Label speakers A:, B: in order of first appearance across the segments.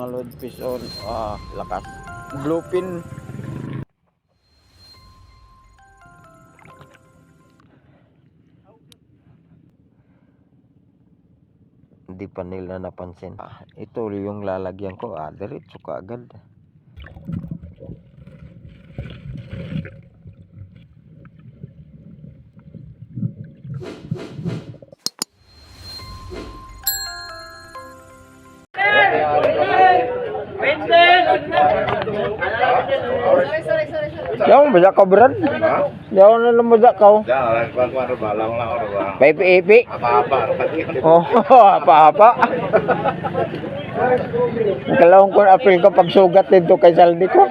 A: Load fish on, lakas. Bluefin. Hindi pa nila napansin. Ito yung lalagyan ko. Diretso ka agad. Jangan banyak kau beran. Jangan lu banyak kau. Pipi-pipi. Oh, apa-apa. Kalau kung apil ko pagsugat dito kay Saldi ko.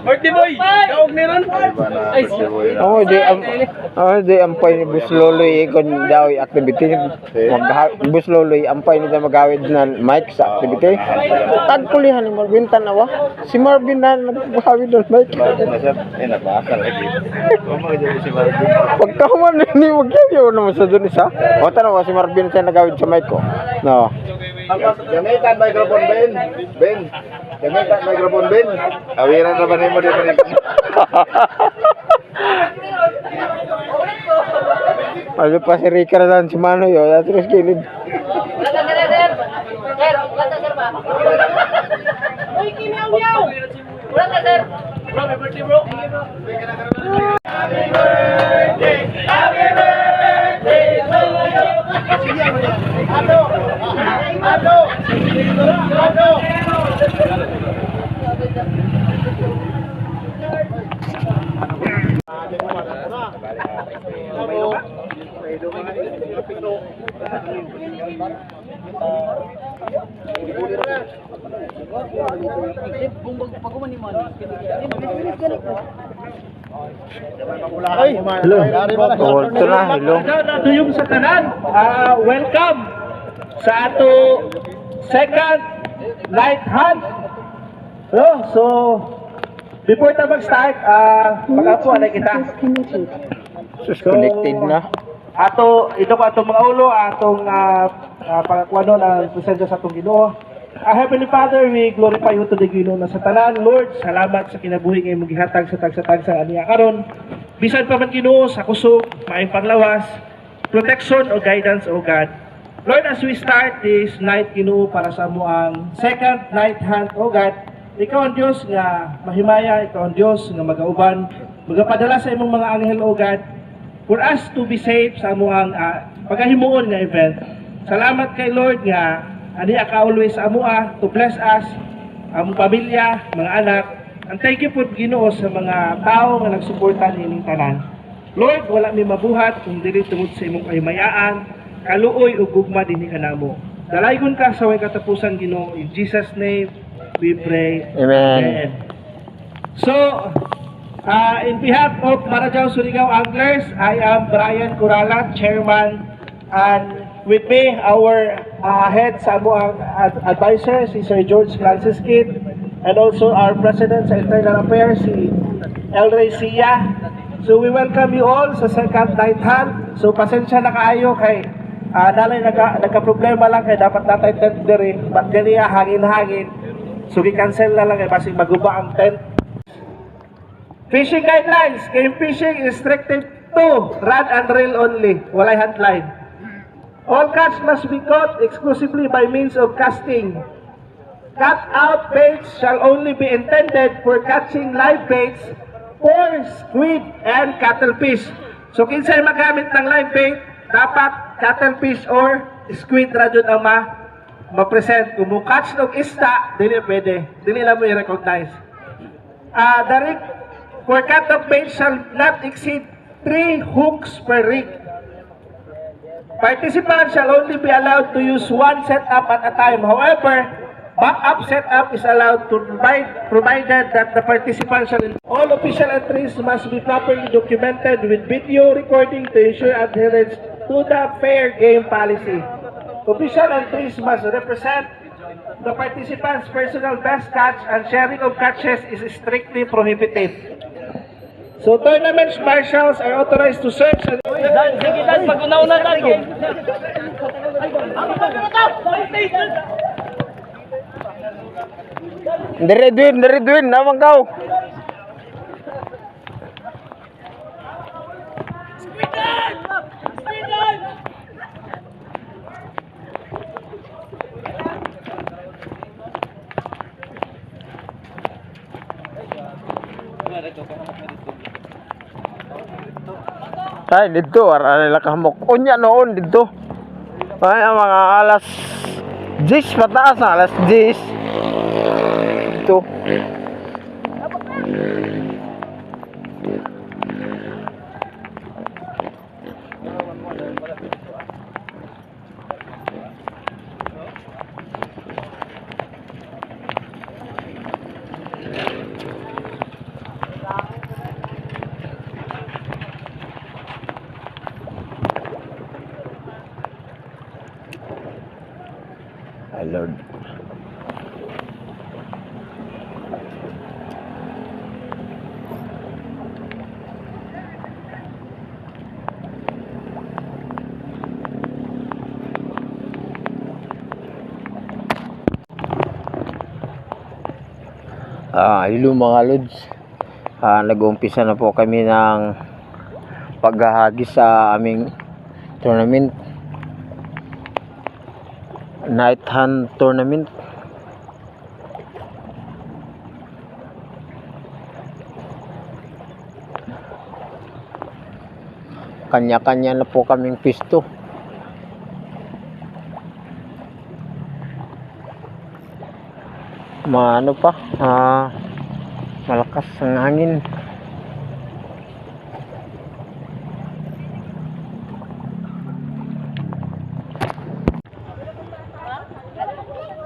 B: Birthday boy, kaog meron?
A: Di ampay ni Busloloy kon daw activity. Busloloy ampay ni magawid na mic sa activity. Tad kulihan ni Marvin tanawa. Si Marvin na nagawid ng mic. Pagkaman ni magyaw naman sa dun isa. O tanawa si Marvin sa nagawid sa mic ko. No.
B: Gamitan microphone Ben. Ben. Gamitan microphone Ben. Awiran na ba nimo di ba?
A: Ayo pa si Rica na si Mano yo, terus gilid.
C: Uy, kimiyaw-miyaw! Wala ka, sir!
B: Bro, happy birthday, bro! Happy birthday! Happy birthday to you! Ano? Ano? Ano?
A: Hello. Ito na, hello.
B: Duyong sa tanan. Welcome sa ato second night hunt. Hello, so before ta mag-start, pag-apo alay kita.
A: Connected na.
B: Ito ko atong mga ulo, atong pagkakuano ng presensya sa atong Ginoo. Heavenly Father, we glorify you to the Ginoo na sa tanan. Lord, salamat sa kinabuhi ngayong maghihatag sa tag-sa-tag sa aniya karon. Bisan pa man Ginoo sa kusog, maayong panglawas, protection o guidance o God. Lord, as we start this night Ginoo para sa mo ang second night hunt o God, ikaw ang Diyos nga mahimaya, ikaw ang Diyos nga magauban, magapadala sa imong mga anghel o God, for us to be safe sa amuang pagkahimuon nga event. Salamat kay Lord nga ani ka always sa amua to bless us, among pamilya, mga anak. And thank you po Ginoo sa mga tao nga nagsuporta nining tanan. Lord, wala mi mabuhat kung dili tungod sa imong kahimayaan, kaluoy ug gugma dinhi kanamo. Dalaygon ka sa way katapusan Ginoo, in Jesus name we pray.
A: Amen.
B: So, in behalf of Marajao Surigao Anglers, I am Brian Curalat, Chairman, and with me, our head sa amuang advisor, si Sir George Francis Kidd, and also our President sa Internal Affairs, si El Rey Sia. So we welcome you all sa second night hunt. So pasensya na kaayo kay nalay nagka-problema lang kay dapat natay tent diri, but ganiya hangin-hangin. So gi-cancel na lang kay basig maguba ang tent. Fishing guidelines, game fishing is restricted to rod and reel only, walay hand line. All catch must be caught exclusively by means of casting. Cut out baits shall only be intended for catching live baits or squid and cuttlefish. So kinsay magamit ng live bait, dapat cuttlefish or squid ra jud ang ma-present. Kung mo catch ng isda, dili pwede, dili lang mo i-recognize. The rig for cut of bait shall not exceed 3 hooks per rig. Participants shall only be allowed to use one setup at a time. However, backup setup is allowed to provided that the participants shall... All official entries must be properly documented with video recording to ensure adherence to the fair game policy. Official entries must represent the participants' personal best catch, and sharing of catches is strictly prohibited. So tournament marshals are authorized to search and
C: Sige, Dan, pag una-una tayo.
A: Dari Dwin, naman kau. Ay, dito, arala kahamok. Unya noon, dito. Ay, ang mga alas 10, pataas na, alas 10. Dito. Ay, Lord. Hello mga lods. Nag-uumpisa na po kami ng paghahagis sa aming tournament. Night hunt tournament. Kanya-kanya na po kaming pisto. Ano pa? Malakas ang hangin.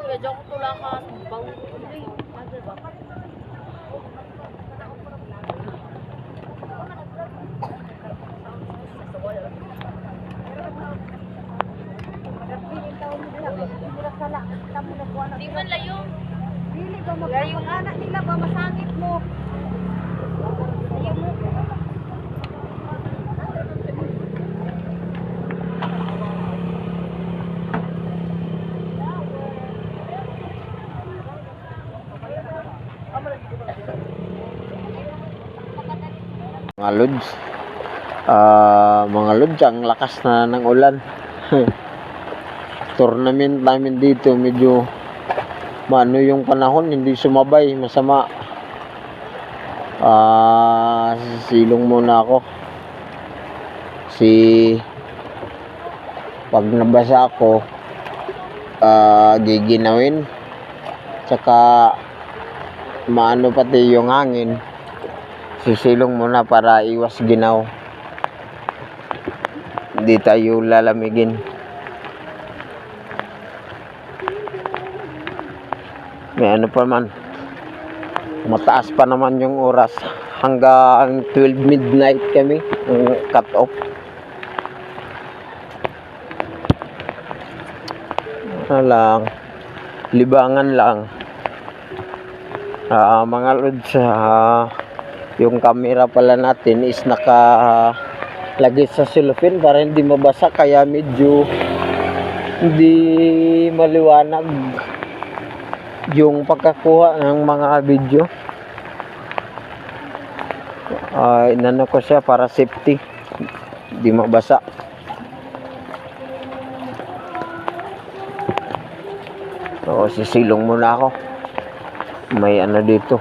C: Medyo ako tulakan. Bang... Di man layo. Dili ba yung anak nila ba masangit mo? Layo mo.
A: Mga lods, ang lakas na ng ulan. Tournament namin dito, medyo maano yung panahon, hindi sumabay, masama. Silong muna ako. Pag nabasa ako, giginawin. Tsaka maano pati yung hangin. Sisilong muna para iwas ginaw. Hindi tayo lalamigin. May ano pa man. Mataas pa naman yung oras. Hanggang 12 midnight kami. Ang cut off. Lang. Libangan lang. Mga lods, yung camera pala natin is nakalagay sa cellophane para hindi mabasa, kaya medyo hindi maliwanag yung pagkakuha ng mga video. Inano ko siya para safety, hindi mabasa. So sisilong muna ako. May ano dito.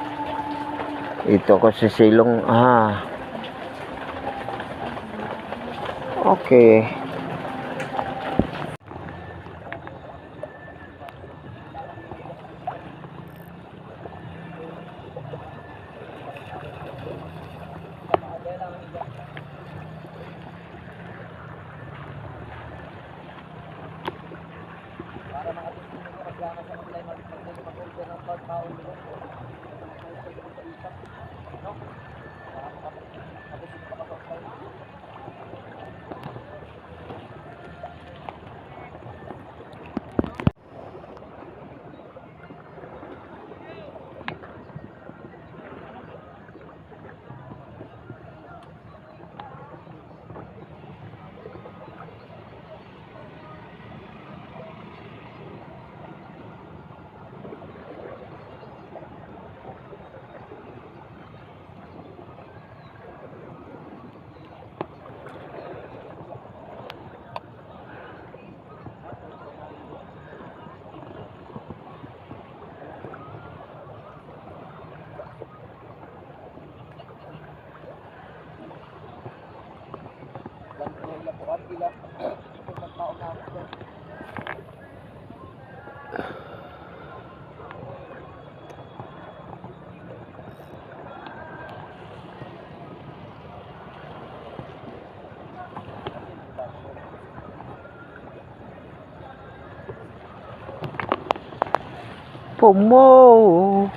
A: Ito ko sisilong. Okay. mo.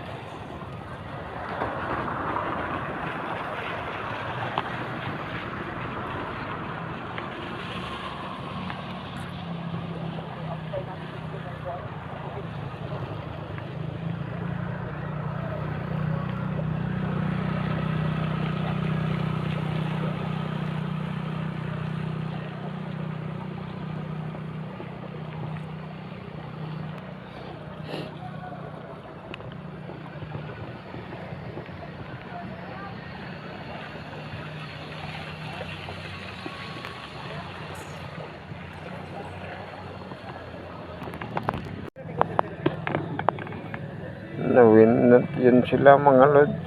A: Nawin na yun sila mga lods.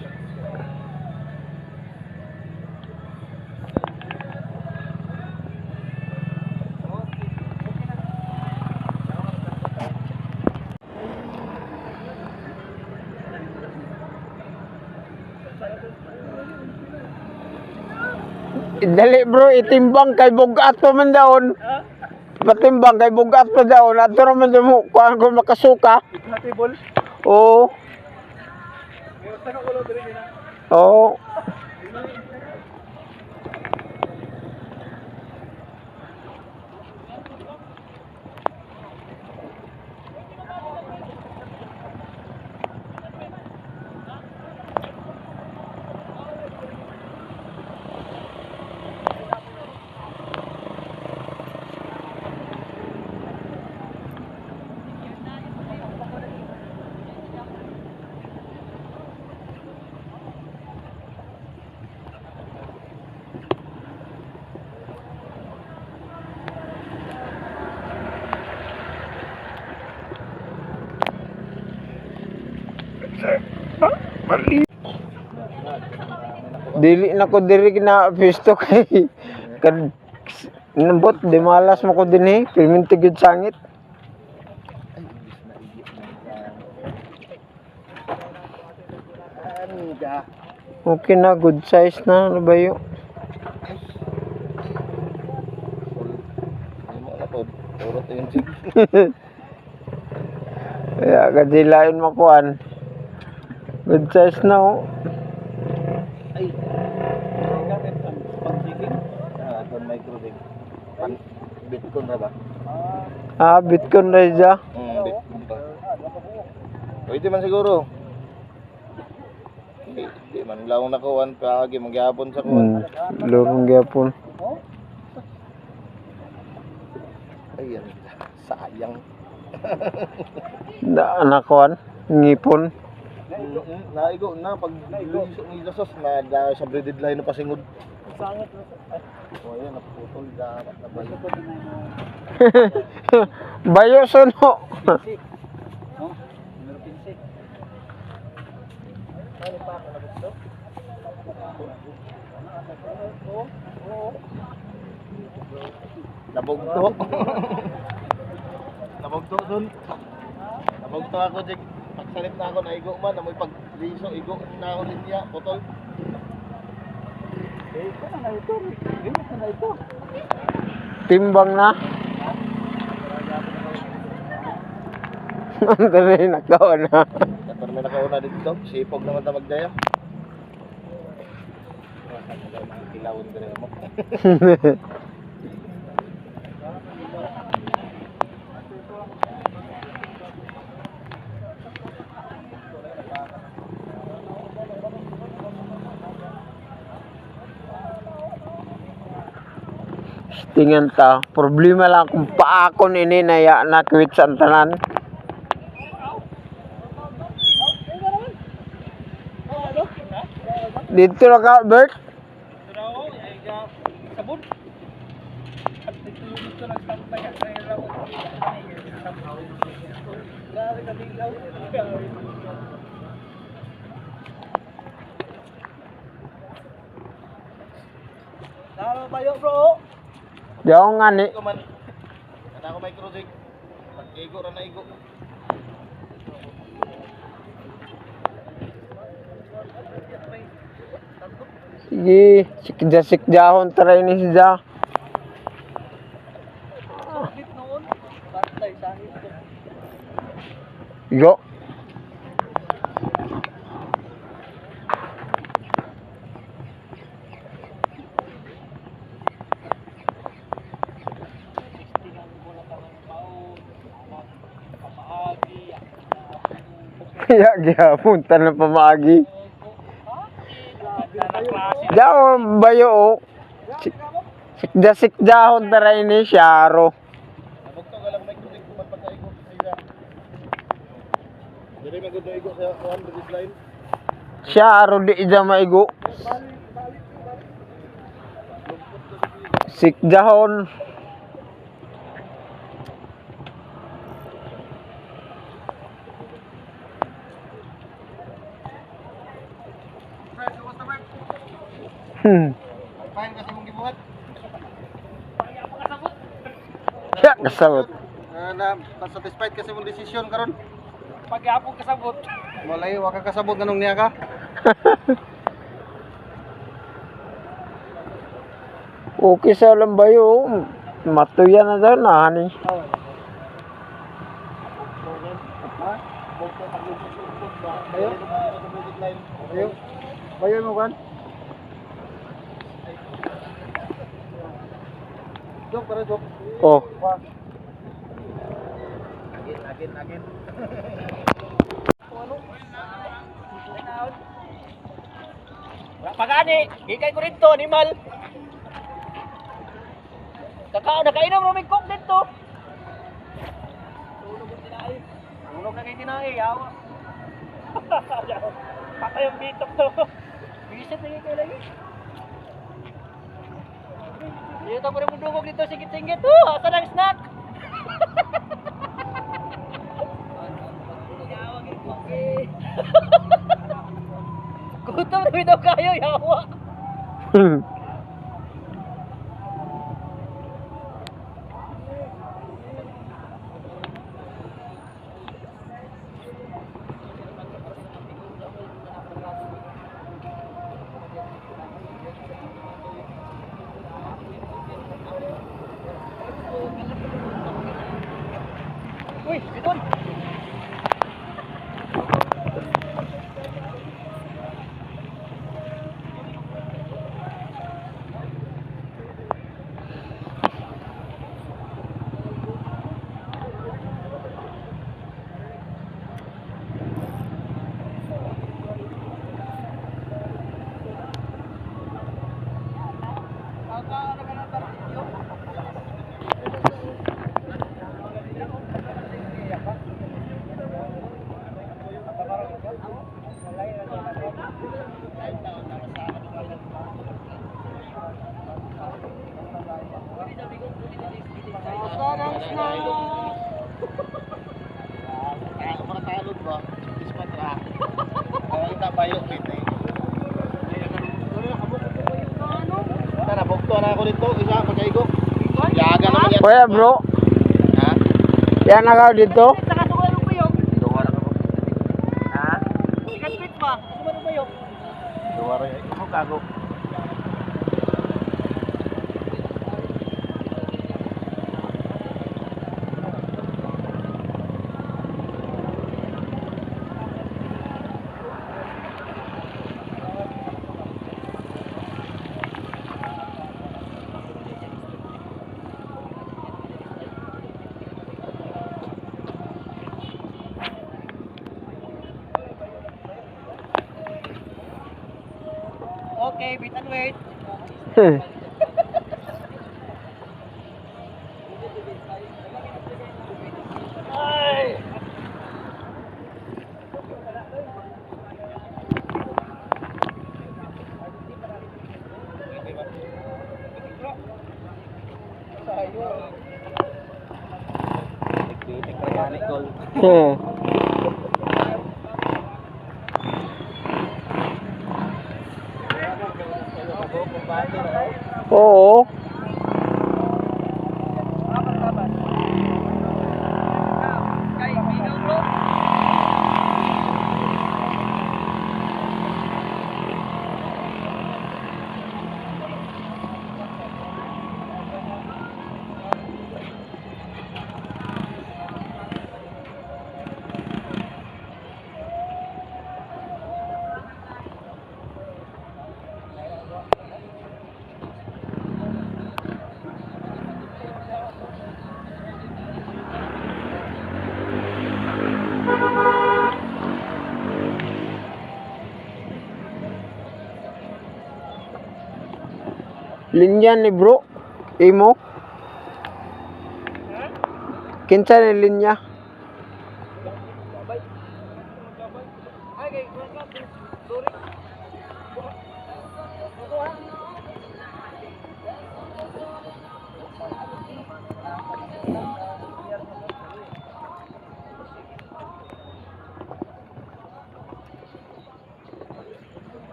A: Dali bro, itimbang kay bugat pa man daon. Patimbang kay bugat pa daon. Ato naman mo kuan ko makasuka.
B: Table.
A: Oo. Oo. Dili na ko diri na pisto kay kad nambot di malas mo ko dinhi perminti gud sangit. Okay na, good size na nabayo. Kaya kadilain makuan. Good size na oh.
B: Ay. Gamit ang pag-digging. Doon microwave. Bitcoin na ba?
A: Bitcoin na siya.
B: Bitcoin pa. Pwede man siguro. Di man lang nakuhan pa agi magyapon sa kuwan.
A: Lorong gyapon.
B: Ayan, sayang.
A: Da nakuan ngipon.
B: Naigo na pag ni Lasos na sa breaded line na pasingod. Sangit na. Oh, ayan naputol dapat na bayo.
A: Bayo suno.
B: No? Numero 15. Ano pa ako nabugto? Nabugto. Nabugto dun. Nabugto ako Jek. Pagsalit na ako naigo man amoy pagliso igo na ako niya putol. Ito na ito. Ito na ito.
A: Timbang na. Ang dali nakaon na.
B: Pero may nakauna dito. Sipog naman ta magdaya. Kilawon dire mo.
A: Tingnan ta, problema lang kung paakon ini naya na kwit sa tanan. Dito na ka, Bert?
B: Sabon. Dito nagsampay ang raw. Grabe ka bigaw. Tama bayo bro.
A: Di ako nga ni.
B: Iko man. Ana ako may cruising. Pag-igo ra na igo.
A: Sige, sikja-sikjahon tara ini siya.
B: Bit noon. Batay sangit ko.
A: Yo. Ya, gihapon na pamagi. Jaw bayo o. Sikda-sikdahon tara ini syaro. Syaro di ida maigo. Sikdahon.
D: Pahin kasi mong gibuhat.
A: Ya, kasabot.
D: Na satisfied kasi mong desisyon karon.
B: Pag-apong kasabot.
D: Malay wa ka kasabot nganong niya ka.
A: Okay sa lambayo. Matuya na daw na ni.
D: Bayo. Bayo. Bayo mo kan? Jok para jok.
A: Oh.
D: Again.
B: Pagani, ikay ko rito, animal. Nakainom mo may coke dito. Tulog na kayo tinay, yawa. Patay ang bitok to. Bisit na kayo lagi. Dito po rin mo dugog dito, singit-singit. Asan ang snack? Gutom na daw kayo, yawa. Uy, biton.
D: Kaya para talod ba? Ispat ra. Ay ta bayo pite. Tara bukto na ako dito, isa pagkaigo. Yaga naman yan.
A: Kuya bro,
D: Ha?
A: yan na ka dito.
B: Saka sugal mo yung.
D: Duwa ra ko. Ha?
B: Ikan pit pa. Sugal mo yung.
D: Duwa ra imo kago.
B: Okay, wait and wait. Ay!
A: Oo. Linya ni bro. Imo. Kinsa ni linya?